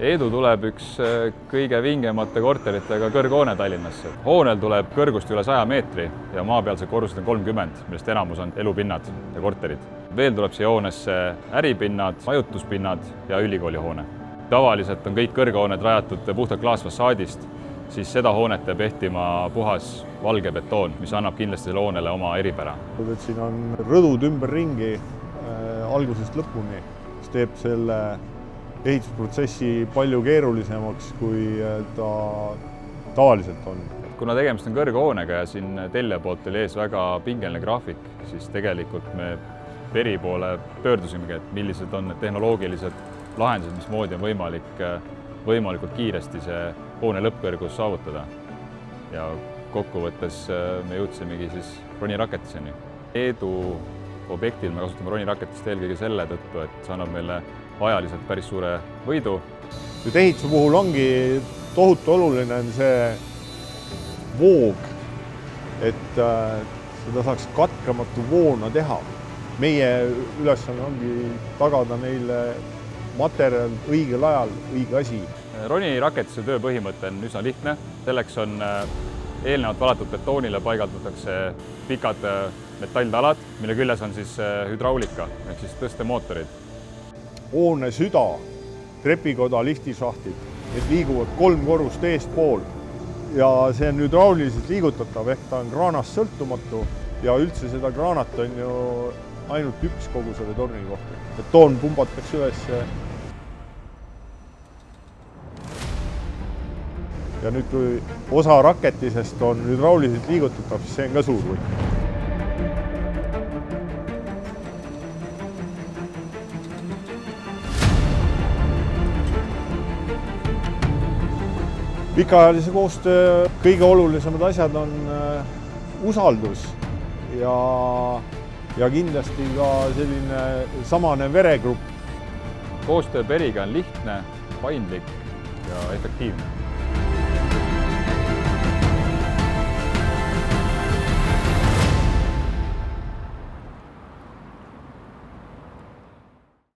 Eedu tuleb üks kõige vingemate korteritega kõrghoone Tallinnasse. Hoonel tuleb kõrgust üle 100 meetri ja maapealsed korrused on 30, millest enamus on elupinnad ja korterid. Veel tuleb siia hoonesse äripinnad, majutuspinnad ja ülikoolihoone. Tavaliselt on kõik kõrghooned rajatud puhtalt klaasfassaadist, siis seda hoonet peab ehtima puhas valge betoon, mis annab kindlasti selle hoonele oma eripära. Siin on rõdud ümberringi algusest lõpuni, mis teeb selle ehitusprotsessi palju keerulisemaks, kui ta tavaliselt on. Kuna tegemist on kõrghoonega ja siin tellija poolt oli ees väga pingeline graafik, siis tegelikult me PERi poole pöördusimegi, et millised on need tehnoloogilised lahendused, mismoodi on võimalikult kiiresti see hoone lõppkõrgus saavutada. Ja kokkuvõttes me jõudsimegi siis roniraketiseni. Eedu objektil me kasutame ronirakettist eelkõige selle tõttu, et see annab meile ajaliselt päris suure võidu. Nüüd ehituse puhul ongi tohutu oluline see voog, et seda saaks katkematu voona teha. Meie ülesanne ongi tagada neile materjal õigel ajal, õige asi. Roniraketise töö põhimõte on üsna lihtne. Selleks on eelnevalt valatud betoonile paigaldatakse pikad metalltalad, mille küljes on siis hüdraulika ehk siis tõstemootorid. Hoone süda, trepikoda, liftišahtid, need liiguvad 3 korrust eestpool ja see on hüdrauliliselt liigutatav, ehk ta on kraanast sõltumatu ja üldse seda kraanat on ju ainult üks kogu selle torni kohta. Betoon pumbatakse üles. Ja nüüd, kui osa raketisest on hüdrauliliselt liigutatav, siis see on ka suur võit. Pikaajalise koostöö kõige olulisemad asjad on usaldus ja kindlasti ka selline samane veregrupp. Koostöö PERiga on lihtne, paindlik ja efektiivne.